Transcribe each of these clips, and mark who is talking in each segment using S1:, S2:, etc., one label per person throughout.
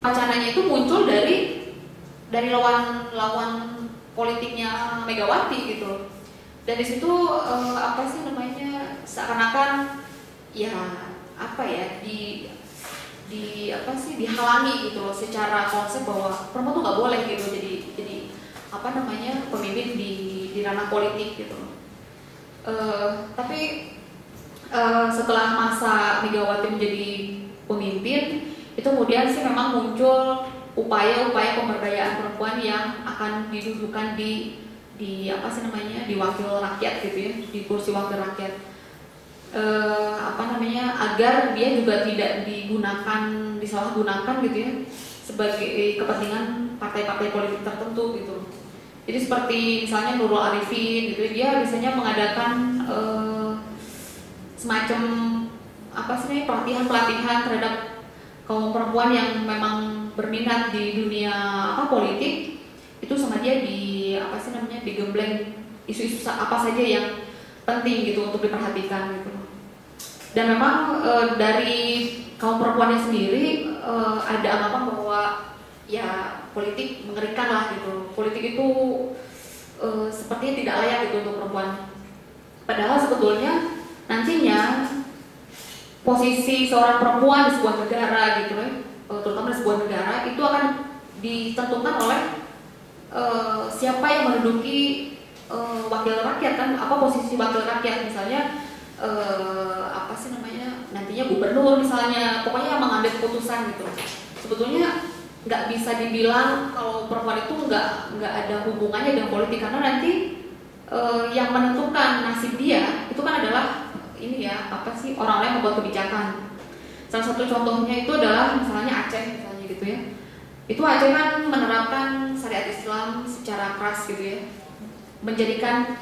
S1: wacananya itu muncul dari lawan politiknya Megawati gitu. Dan di situ apa sih namanya, seakan-akan ya apa ya apa sih dihalangi gitu loh secara konsep bahwa perempuan tuh nggak boleh gitu jadi apa namanya pemimpin di ranah politik gitu loh. Tapi setelah masa Megawati menjadi pemimpin itu kemudian sih memang muncul upaya-upaya pemberdayaan perempuan yang akan didudukan di apa sih namanya di wakil rakyat gitu ya, di kursi wakil rakyat. Apa namanya, agar dia juga tidak disalahgunakan gitu ya sebagai kepentingan partai-partai politik tertentu gitu. Jadi seperti misalnya Nurul Arifin gitu, dia biasanya mengadakan semacam apa sih pelatihan terhadap kaum perempuan yang memang berminat di dunia politik, itu sama dia digembleng isu-isu apa saja yang penting gitu untuk diperhatikan gitu. Dan memang dari kaum perempuannya sendiri ada anggapan bahwa ya politik mengerikan lah gitu. Politik itu sepertinya tidak layak gitu untuk perempuan. Padahal sebetulnya nantinya posisi seorang perempuan di sebuah negara gitu ya, terutama di sebuah negara itu akan ditentukan oleh siapa yang menduduki wakil rakyat kan, apa posisi wakil rakyat misalnya apa sih namanya nantinya gubernur misalnya, pokoknya yang mengambil keputusan gitu. Sebetulnya nggak bisa dibilang kalau perempuan itu nggak ada hubungannya dengan politik, karena nanti yang menentukan nasib dia itu kan adalah ini ya apa sih orang-orang yang membuat kebijakan. Salah satu contohnya itu adalah misalnya Aceh misalnya gitu ya. Itu Aceh kan menerapkan syariat Islam secara keras gitu ya, menjadikan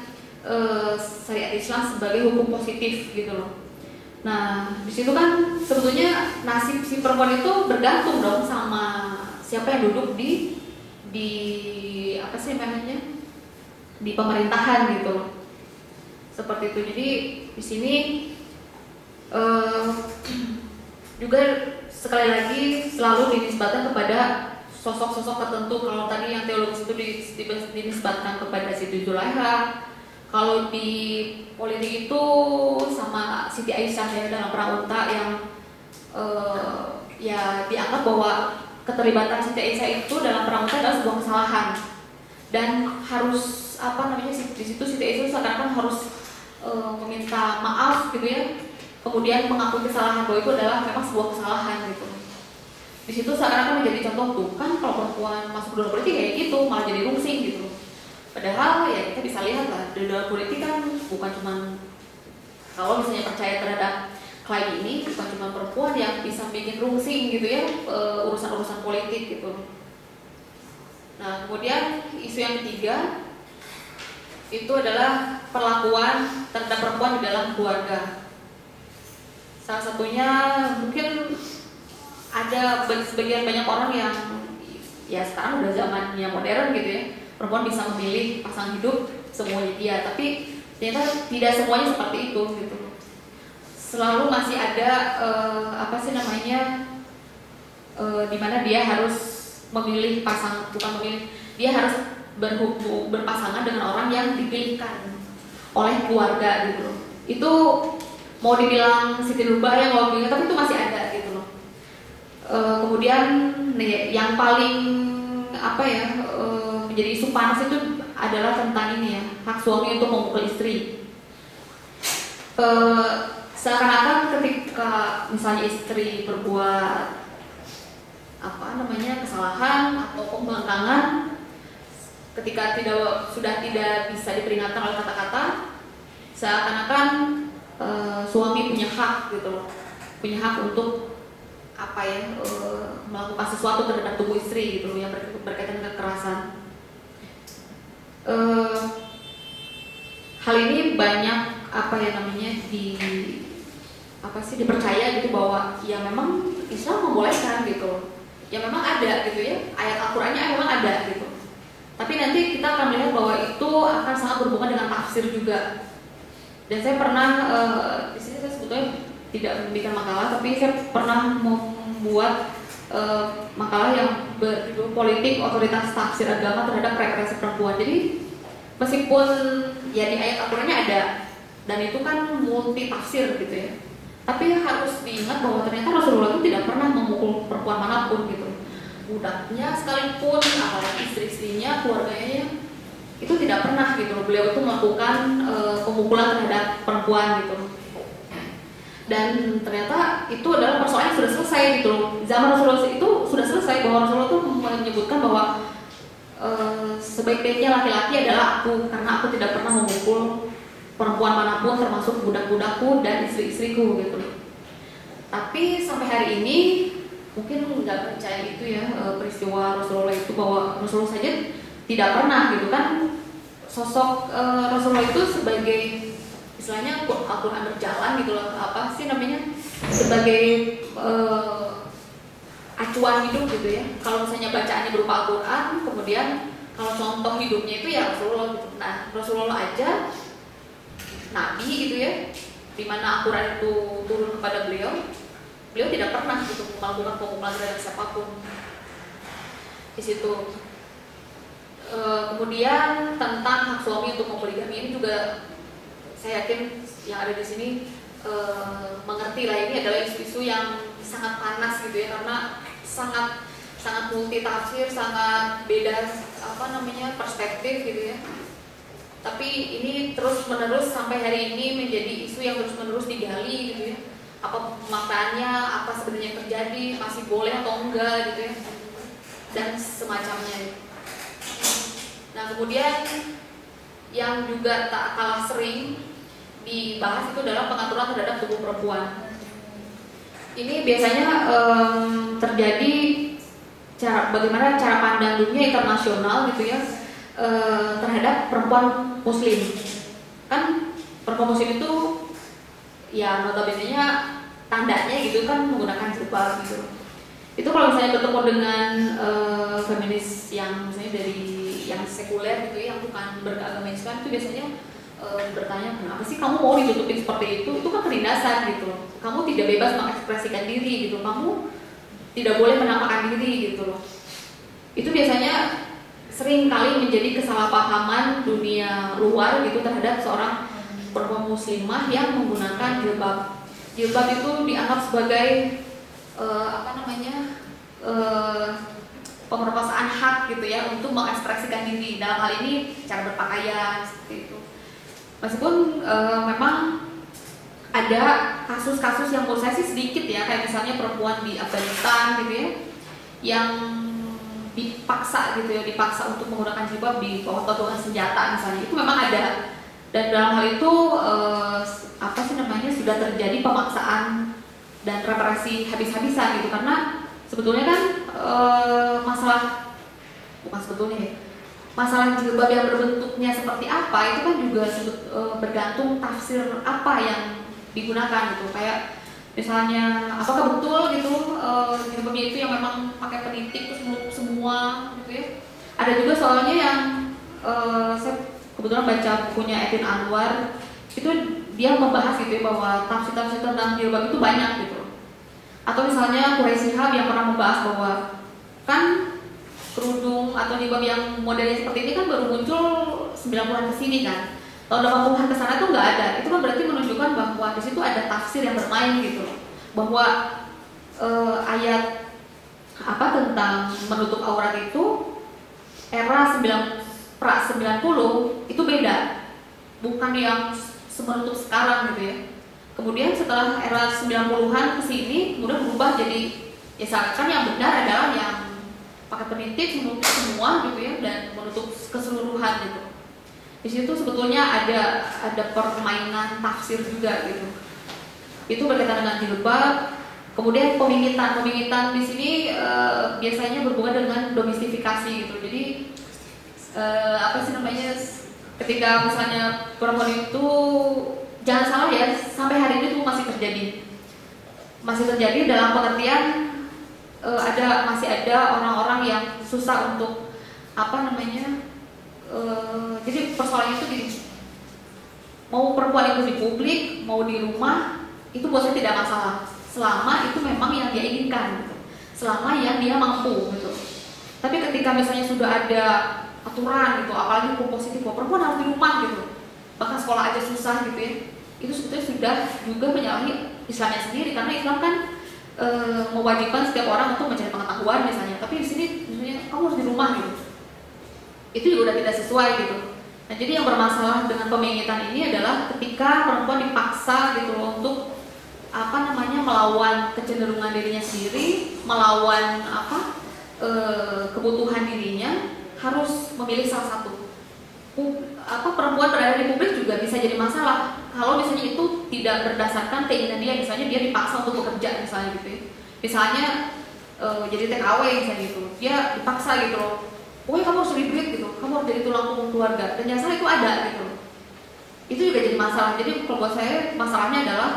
S1: syariat Islam sebagai hukum positif gitu loh. Nah di situ kan sebetulnya nasib si perempuan itu bergantung dong sama siapa yang duduk di apa sih namanya di pemerintahan gitu loh. Seperti itu. Jadi di sini juga sekali lagi selalu dinisbatkan kepada sosok-sosok tertentu. Kalau tadi yang teologis itu dinisbatkan kepada Siti Zulaiha, kalau di politik itu sama Siti Aisyah ya dalam Perang Unta yang ya dianggap bahwa keterlibatan Siti Aisyah itu dalam Perang Unta adalah sebuah kesalahan dan harus apa namanya di situ Siti Aisyah seakan-akan harus meminta maaf gitu ya, kemudian mengakui kesalahan bahwa itu adalah memang sebuah kesalahan gitu. Di situ seakan-akan menjadi contoh tuh kan kalau perempuan masuk dalam politik kayak gitu malah jadi rungsing gitu. Padahal ya kita bisa lihat lah di dalam politik kan bukan cuma kalau misalnya percaya terhadap klaim ini bukan cuma perempuan yang bisa bikin rungsing gitu ya urusan-urusan politik gitu. Nah kemudian isu yang ketiga itu adalah perlakuan terhadap perempuan di dalam keluarga. Salah satunya mungkin ada sebagian banyak orang yang ya sekarang udah zamannya modern gitu ya, perempuan bisa memilih pasangan hidup semuanya dia, tapi ternyata tidak semuanya seperti itu gitu. Selalu masih ada apa sih namanya di mana dia harus memilih pasangan, bukan memilih, dia harus berpasangan dengan orang yang dipilihkan oleh keluarga gitu loh. Itu mau dibilang Siti Nurbaya kalau gitu, tapi itu masih ada gitu loh. Kemudian nih, yang paling apa ya menjadi isu panas itu adalah tentang ini ya, hak suami untuk memukul istri. Seakan-akan ketika misalnya istri berbuat apa namanya kesalahan atau pembangkangan, ketika sudah tidak bisa diperingatkan oleh kata-kata, seakan-akan suami punya hak gitu loh, punya hak untuk apa ya melakukan sesuatu terhadap tubuh istri gitu loh yang berkaitan dengan kekerasan. Hal ini banyak apa ya namanya dipercaya gitu bahwa ya memang Islam membolehkan gitu loh, ya memang ada gitu ya, ayat Al-Qur'annya memang ada gitu. Tapi nanti kita akan melihat bahwa itu akan sangat berhubungan dengan tafsir juga. Dan saya pernah di sini saya sebetulnya tidak membuat makalah, tapi saya pernah membuat makalah yang berjudul Politik Otoritas Tafsir Agama Terhadap Represi Perempuan. Jadi meskipun ya di ayat Al-Qur'annya ada dan itu kan multi tafsir gitu ya, tapi harus diingat bahwa ternyata Rasulullah itu tidak pernah memukul perempuan manapun gitu, budaknya sekalipun, apalagi istri-istrinya, keluarganya, itu tidak pernah gitu. Beliau itu melakukan pemukulan terhadap perempuan gitu. Dan ternyata itu adalah persoalan yang sudah selesai gitu loh. Zaman Rasulullah itu sudah selesai, bahwa Rasulullah itu menyebutkan bahwa sebaik-baiknya laki-laki adalah aku, karena aku tidak pernah memukul perempuan manapun termasuk budak-budakku dan istri-istriku gitu loh. Tapi sampai hari ini mungkin nggak percaya itu ya, peristiwa Rasulullah itu, bahwa Rasulullah saja tidak pernah gitu kan, sosok Rasulullah itu sebagai istilahnya Al-Quran berjalan gitu loh, apa sih namanya, sebagai acuan hidup gitu ya. Kalau misalnya bacaannya berupa Al-Quran, kemudian kalau contoh hidupnya itu ya Rasulullah gitu. Nah, Rasulullah aja Nabi gitu ya, dimana Al-Quran itu turun kepada beliau tidak pernah gitu melakukan pemukulan terhadap siapapun di situ. Kemudian tentang hak suami untuk memoligami ini juga saya yakin yang ada di sini mengerti lah, ini adalah isu-isu yang sangat panas gitu ya, karena sangat multi tafsir, sangat beda perspektif gitu ya. Tapi ini terus menerus sampai hari ini menjadi isu yang terus menerus digali gitu ya. Apa pemaknaannya, apa sebenarnya terjadi, masih boleh atau enggak gitu ya, dan semacamnya. Nah, kemudian yang juga tak kalah sering dibahas itu adalah pengaturan terhadap tubuh perempuan. Ini biasanya terjadi bagaimana cara pandang dunia internasional gitu ya terhadap perempuan muslim. Kan perempuan muslim itu ya notabene-nya tandanya gitu kan menggunakan jilbab gitu. Itu kalau misalnya bertemu dengan feminis yang misalnya dari yang sekuler gitu ya, yang bukan beragama Islam, itu biasanya bertanya, kenapa sih kamu mau ditutupin seperti itu? Itu kan penindasan gitu. Kamu tidak bebas mengekspresikan diri gitu. Kamu tidak boleh menampakkan diri gitu loh. Itu biasanya sering kali menjadi kesalahpahaman dunia luar gitu terhadap seorang perempuan muslimah yang menggunakan jilbab. Jilbab itu dianggap sebagai pemerkosaan hak gitu ya untuk mengekspresikan diri. Dalam hal ini cara berpakaian seperti itu. Meskipun memang ada kasus-kasus yang menurut saya sih sedikit ya, kayak misalnya perempuan di Afghanistan gitu ya, yang dipaksa untuk menggunakan jilbab di bawah todongan senjata misalnya, itu memang ada. Dan dalam hal itu sudah terjadi pemaksaan dan represi habis-habisan gitu, karena sebetulnya kan masalah jilbab yang berbentuknya seperti apa itu kan juga bergantung tafsir apa yang digunakan gitu. Kayak misalnya apakah betul gitu jilbabnya itu yang memang pakai penitik terus menutup semua gitu ya. Ada juga soalnya yang saya kebetulan baca bukunya Edwin Anwar, itu dia membahas gitu ya bahwa tafsir-tafsir tentang jilbab itu banyak gitu. Atau misalnya Quraish Shihab yang pernah membahas bahwa kan kerudung atau jilbab yang modelnya seperti ini kan baru muncul 90-an kesini kan. Tahun 80-an kesana tuh nggak ada. Itu kan berarti menunjukkan bahwa di situ ada tafsir yang bermain gitu. Bahwa ayat tentang menutup aurat itu era 90 itu beda. Bukan yang semenutup sekarang gitu ya. Kemudian setelah era 90-an kesini kemudian berubah jadi ya seakan yang benar adalah yang pakai penitik menutup semua gitu ya dan menutup keseluruhan gitu. Di situ sebetulnya ada permainan tafsir juga gitu. Itu berkaitan dengan jilbab. Kemudian pemingitan di sini biasanya berhubungan dengan domestifikasi gitu. Jadi ketika misalnya perempuan itu, jangan salah ya, sampai hari ini itu masih terjadi dalam pengertian masih ada orang-orang yang susah untuk jadi persoalannya itu gini, mau perempuan itu di publik mau di rumah itu buat saya tidak masalah selama itu memang yang dia inginkan gitu. selama yang dia mampu gitu. Tapi ketika misalnya sudah ada aturan gitu, apalagi hukum positif bahwa perempuan harus di rumah gitu, bahkan sekolah aja susah gitu ya, itu sebetulnya sudah juga menyalahi Islamnya sendiri, karena Islam kan mewajibkan setiap orang untuk mencari pengetahuan misalnya, tapi di sini misalnya kamu harus di rumah gitu, itu juga udah tidak sesuai gitu. Nah jadi yang bermasalah dengan pemingitan ini adalah ketika perempuan dipaksa gitu loh untuk melawan kecenderungan dirinya sendiri, melawan kebutuhan dirinya, harus memilih salah satu. Perempuan berada di publik juga bisa jadi masalah kalau misalnya itu tidak berdasarkan keinginan dia, misalnya dia dipaksa untuk bekerja misalnya gitu ya. Misalnya jadi TKW misalnya gitu, dia dipaksa gitu loh, pokoknya kamu harus jadi duit gitu, kamu harus jadi tulang punggung keluarga, dan yang salah itu ada gitu loh. Itu juga jadi masalah. Jadi kalau buat saya masalahnya adalah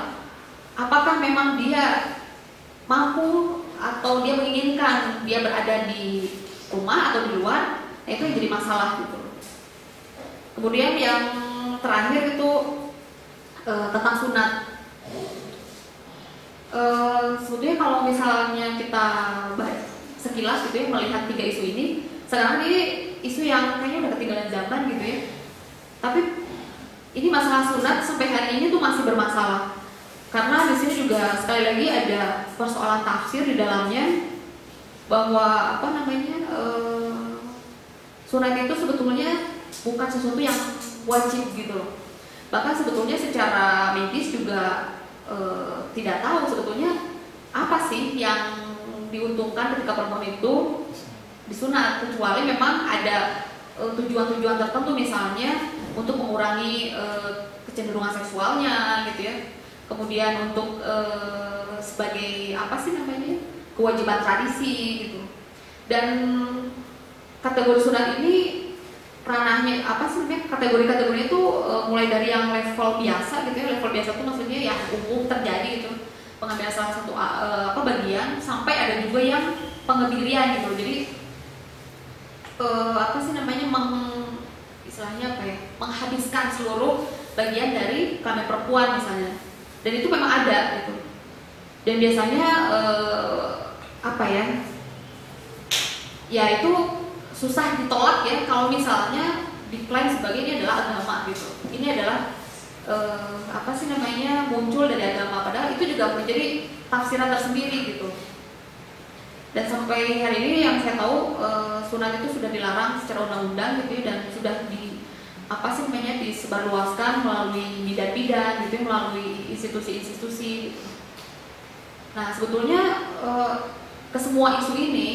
S1: apakah memang dia mampu atau dia menginginkan dia berada di rumah atau di luar, nah itu yang jadi masalah gitu. Kemudian yang terakhir itu tentang sunat. Sebetulnya kalau misalnya kita sekilas gitu ya melihat 3 isu ini, sekarang ini isu yang kayaknya udah ketinggalan zaman gitu ya. Tapi ini masalah sunat sampai hari ini tuh masih bermasalah. Karena di sini juga sekali lagi ada persoalan tafsir di dalamnya, bahwa sunat itu sebetulnya bukan sesuatu yang wajib gitu loh. Bahkan sebetulnya secara medis juga tidak tahu sebetulnya apa sih yang diuntungkan ketika perempuan itu disunat, kecuali memang ada tujuan-tujuan tertentu, misalnya untuk mengurangi kecenderungan seksualnya gitu ya. Kemudian untuk sebagai kewajiban tradisi gitu. Dan kategori sunat ini ranahnya kategori-kategorinya itu mulai dari yang level biasa gitu ya. Level biasa itu maksudnya yang umum terjadi gitu, pengambilan salah satu bagian, sampai ada juga yang pengebirian gitu. Jadi menghabiskan seluruh bagian dari kelamin perempuan misalnya. Dan itu memang ada gitu. Dan biasanya itu susah ditolak ya kalau misalnya diklaim sebagai ini adalah agama gitu. Ini adalah muncul dari agama, padahal itu juga menjadi tafsiran tersendiri gitu. Dan sampai hari ini yang saya tahu sunat itu sudah dilarang secara undang-undang gitu ya, dan sudah disebarluaskan melalui bidan-bidan gitu, melalui institusi-institusi gitu. Nah sebetulnya ke semua isu ini,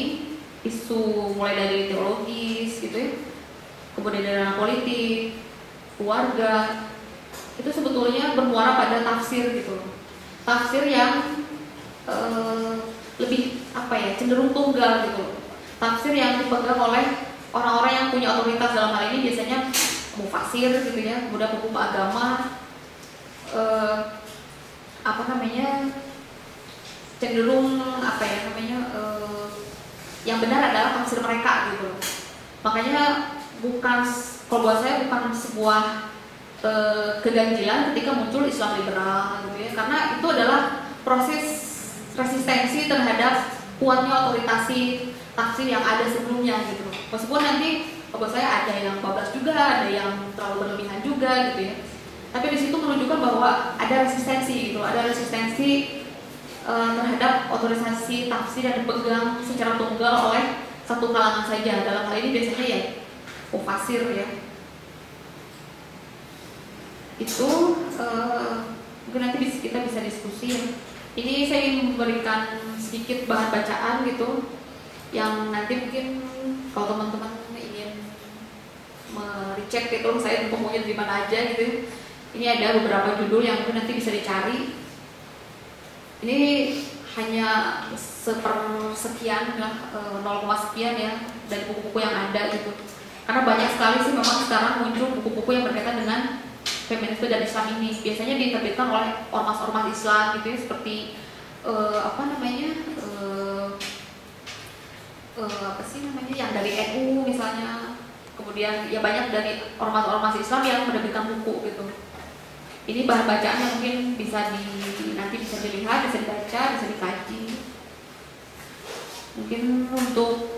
S1: isu mulai dari teologis gitu ya, kemudian dari ranah politik, keluarga, itu sebetulnya bermuara pada tafsir gitu. Tafsir yang lebih cenderung tunggal gitu. Tafsir yang dipegang oleh orang-orang yang punya otoritas, dalam hal ini biasanya mufasir gitu ya, kemudian hukum agama, cenderung yang benar adalah tafsir mereka gitu. Makanya kalau buat saya bukan sebuah keganjilan ketika muncul Islam liberal gitu ya, karena itu adalah proses resistensi terhadap kuatnya otoritasi tafsir yang ada sebelumnya gitu. Meskipun nanti buat saya ada yang bablas juga, ada yang terlalu berlebihan juga gitu ya. Tapi di situ menunjukkan bahwa ada resistensi gitu, ada resistensi terhadap otorisasi tafsir yang dipegang secara tunggal oleh satu kalangan saja. Dalam hal ini biasanya ya mufasir ya. Itu mungkin nanti kita bisa diskusi ya. Ini saya ingin memberikan sedikit bahan bacaan gitu, yang nanti mungkin kalau teman-teman ingin merecek gitu, saya temuin di mana aja gitu. Ini ada beberapa judul yang mungkin nanti bisa dicari. Ini hanya sepersekian lah, 0, sekian ya dari buku-buku yang ada gitu. Karena banyak sekali sih memang sekarang muncul buku-buku yang berkaitan dengan feminisme dan Islam ini. Biasanya diterbitkan oleh ormas-ormas Islam gitu ya, seperti yang dari NU misalnya. Kemudian ya banyak dari ormas-ormas Islam yang menerbitkan buku gitu. Ini bahan bacaan yang mungkin nanti bisa dilihat, bisa dibaca, bisa dikaji. Mungkin untuk